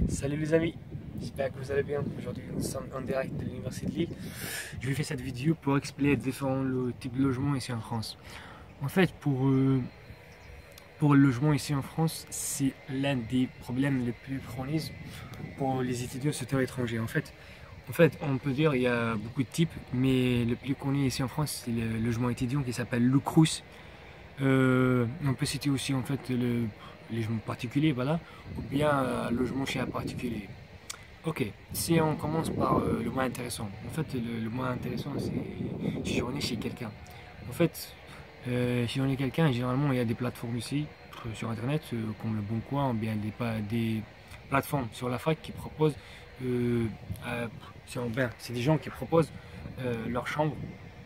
Salut les amis, j'espère que vous allez bien. Aujourd'hui nous sommes en direct de l'Université de Lille. Je vais faire cette vidéo pour expliquer différents types de logements ici en France. En fait, pour le logement ici en France, c'est l'un des problèmes les plus chroniques pour les étudiants sur étranger. En fait, on peut dire qu'il y a beaucoup de types, mais le plus connu ici en France, c'est le logement étudiant qui s'appelle le Crous. On peut citer aussi en fait les logements particuliers, voilà, ou bien logement chez un particulier. Ok, si on commence par le moins intéressant. En fait, le moins intéressant, c'est si on est chez quelqu'un. En fait, si on est quelqu'un, généralement, il y a des plateformes ici sur Internet, comme le Bon Coin, ou bien des plateformes sur la fac qui proposent, euh, euh, c'est des gens qui proposent leur chambre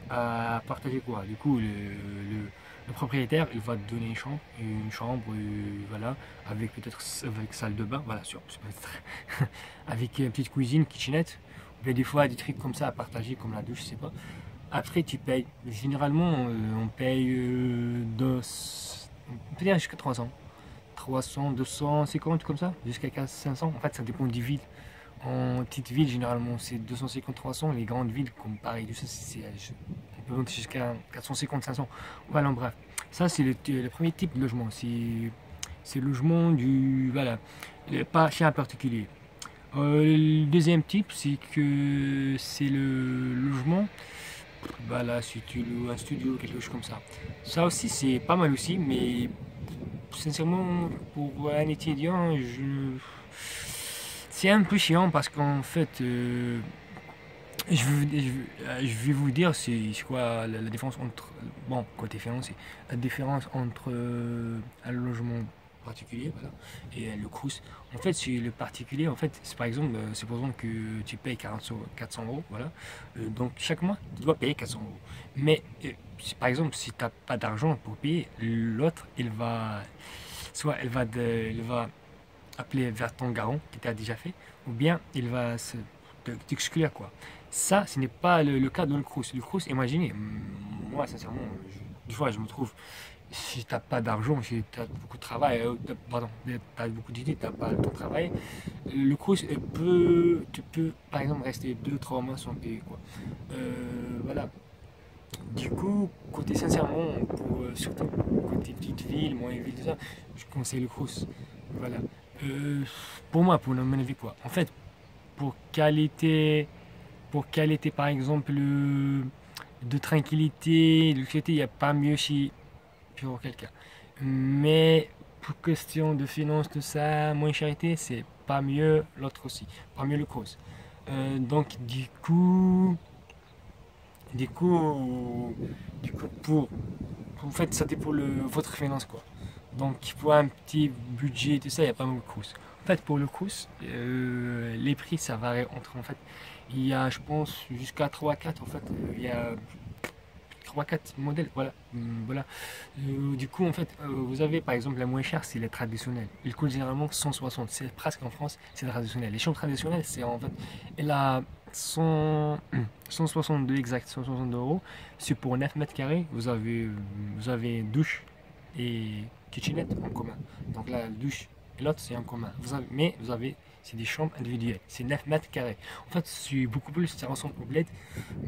à partager quoi. Du coup, le propriétaire, il va te donner une chambre, voilà, avec peut-être avec salle de bain, voilà, avec une petite cuisine, kitchenette, ou bien des fois des trucs comme ça à partager, comme la douche, je sais pas. Après, tu payes. Généralement, on paye on peut dire jusqu'à 300. 300, 250 comme ça, jusqu'à 500. En fait, ça dépend des villes. En petite ville, généralement, c'est 250, 300. Les grandes villes, comme Paris, tout ça, on peut monter jusqu'à 450, 500. Voilà, bref. Ça, c'est le premier type de logement. C'est le logement voilà, pas chez un particulier. Le deuxième type, c'est que c'est le logement. Voilà, si tu loues un studio, quelque chose comme ça. Ça aussi, c'est pas mal aussi, mais sincèrement, pour un étudiant, c'est un peu chiant parce qu'en fait, je vais vous dire c'est quoi la différence entre, bon, côté financier, la différence entre un logement particulier, voilà, et le crous. En fait, c'est le particulier, en fait, c'est par exemple, supposons que tu payes 400 euros, voilà, donc chaque mois, tu dois payer 400 euros. Mais, par exemple, si tu n'as pas d'argent pour payer, l'autre, il va appeler vers ton garant qui t'a déjà fait, ou bien il va t'exclure quoi. Ça, ce n'est pas le cas dans le crous. Le crous, imaginez, moi sincèrement, des fois je me trouve, si tu n'as pas d'argent, si tu as beaucoup de travail, pardon, tu as beaucoup d'idées, tu n'as pas le temps de travailler, le crous tu peux par exemple rester 2 3 mois sans payer quoi. Voilà. Du coup, côté sincèrement, surtout côté petite ville, moyenne ville, tout ça, je conseille le crous. Voilà. Euh, pour moi, pour mon avis, quoi. En fait, pour qualité, pour qualité par exemple de tranquillité, de sécurité, il n'y a pas mieux chez pour quelqu'un. Mais pour question de finances, tout ça, moins charité, c'est pas mieux l'autre aussi. Pas mieux le cause. Donc, du coup, en fait, ça dépend votre finance, quoi. Donc, pour un petit budget, tout ça, il n'y a pas mal de courses. En fait, pour le course, les prix, ça varie entre, en fait, il y a, je pense, jusqu'à 3 4 en fait, il y a 3 4 modèles, voilà. Voilà. Du coup, en fait, vous avez, par exemple, la moins chère, c'est les traditionnels. Ils coûtent généralement 160. C'est presque en France, c'est traditionnel. Les chambres traditionnelles, c'est en fait, elle a 100, 162 exact, 162 euros. C'est pour 9 mètres carrés. Vous avez douche et kitchenette en commun. Donc la douche et l'autre, c'est en commun. C'est des chambres individuelles. C'est 9 mètres carrés. En fait, c'est beaucoup plus, ça ressemble au bled.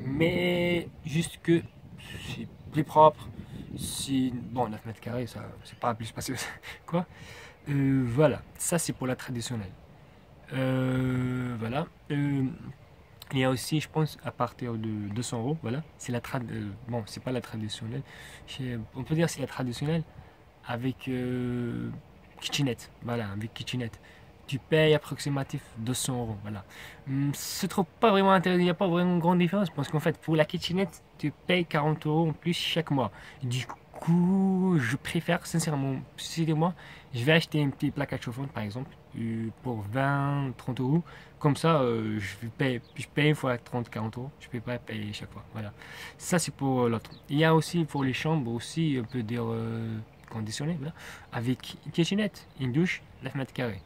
Mais juste que c'est plus propre. Bon, 9 mètres carrés, ça, c'est pas plus spacieux. Quoi. Voilà, ça c'est pour la traditionnelle. Voilà. Il y a aussi, je pense, à partir de 200 euros, voilà. C'est bon, c'est pas la traditionnelle. On peut dire c'est la traditionnelle avec kitchenette. Voilà, avec kitchenette. Tu payes approximatif 200 euros, voilà. Je trouve pas vraiment intéressant, il n'y a pas vraiment grande différence parce qu'en fait, pour la kitchenette, tu payes 40 euros en plus chaque mois. Du coup, je préfère, sincèrement, si c'était moi, je vais acheter une petite plaque à chauffe-eau, par exemple, pour 20, 30 euros. Comme ça, je paye une fois 30, 40 euros. Je ne peux pas payer chaque fois. Voilà. Ça, c'est pour l'autre. Il y a aussi pour les chambres, aussi, on peut dire conditionnées, voilà, avec une kitchenette, une douche, 9 mètres carrés.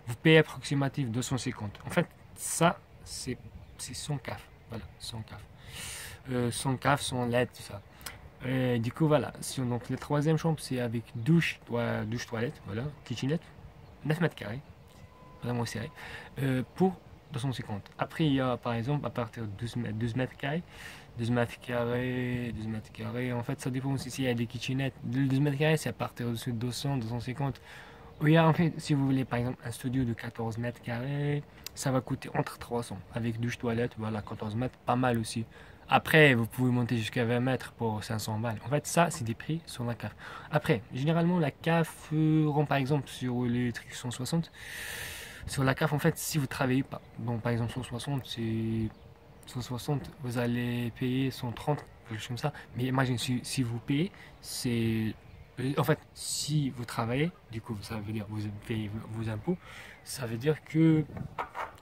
Vous payez approximativement 250. En fait, ça, c'est sans CAF. Voilà, sans CAF. Sans CAF, sans LED, tout ça. Du coup, voilà. Donc, la troisième chambre, c'est avec douche, douche, toilette, voilà, kitchenette, 9 mètres carrés. vraiment serré, pour 250. Après, il y a par exemple à partir de 12 mètres carrés, 12 mètres carrés, en fait ça dépend aussi s'il y a des kitchenettes. 12 mètres carrés, c'est à partir de 200, 250. Oui, en fait, si vous voulez par exemple un studio de 14 mètres carrés, ça va coûter entre 300 avec douche, toilette, voilà, 14 mètres, pas mal aussi. Après, vous pouvez monter jusqu'à 20 mètres pour 500 balles. En fait, ça, c'est des prix sur la cave. Après, généralement, la cave rend par exemple sur les trucs 160. Sur la cave, en fait, si vous travaillez pas, bon, par exemple, 160, c'est 160, vous allez payer 130, quelque chose comme ça. Mais imagine, si vous payez, c'est en fait, si vous travaillez, du coup, ça veut dire vous payez vos impôts, ça veut dire que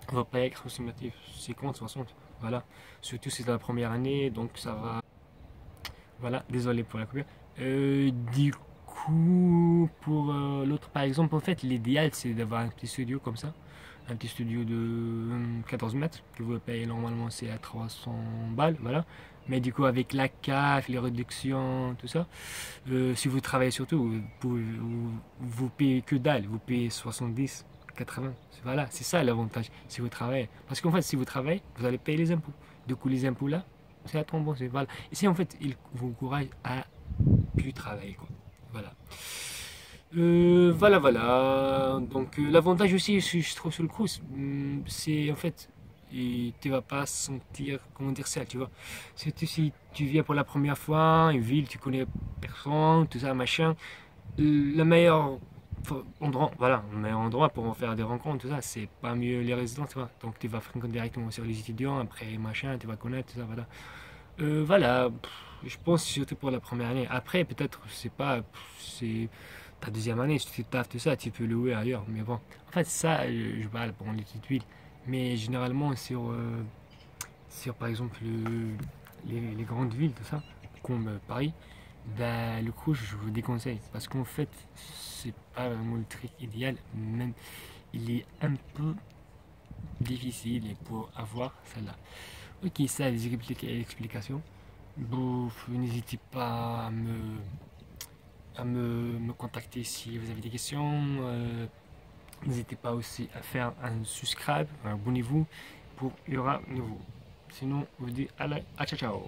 vous payez approximatif 50, 60. Voilà. Surtout si c'est la première année, donc ça va. Voilà, désolé pour la coupure. Du coup, pour l'autre, par exemple, en fait, l'idéal, c'est d'avoir un petit studio comme ça. Un petit studio de 14 mètres que vous payez normalement, c'est à 300 balles. Voilà. Mais du coup, avec la CAF, les réductions, tout ça, si vous travaillez surtout, vous payez que dalle. Vous payez 70, 80. Voilà, c'est ça l'avantage si vous travaillez. Parce qu'en fait, si vous travaillez, vous allez payer les impôts. Du coup, les impôts là, c'est à ton bon. Voilà. Et c'est en fait, il vous encourage à plus travailler, quoi. Voilà. Voilà. Donc, l'avantage aussi, je trouve, sur le cruise, c'est en fait, et tu vas pas sentir, comment dire ça, tu vois. Surtout si tu viens pour la première fois, une ville, tu connais personne, tout ça, machin. Le meilleur endroit, voilà, le meilleur endroit pour en faire des rencontres, tout ça, c'est pas mieux les résidents, tu vois. Donc, tu vas fréquenter directement sur les étudiants, après, machin, tu vas connaître, tout ça, voilà. Voilà, je pense surtout pour la première année. Après, peut-être, je sais pas, c'est ta deuxième année, si tu taffes tout ça, tu peux louer ailleurs. Mais bon, en fait, ça, je parle pour les petites villes. Mais généralement, sur par exemple, les grandes villes, tout ça, comme Paris, ben, le coup, je vous déconseille. Parce qu'en fait, c'est pas vraiment le truc idéal. Même, il est un peu difficile pour avoir celle-là. Ok, ça, les explications. Bon, n'hésitez pas à me contacter si vous avez des questions. N'hésitez pas aussi à faire un subscribe, abonnez-vous pour il y aura nouveau. Sinon, on vous dit à ciao ciao.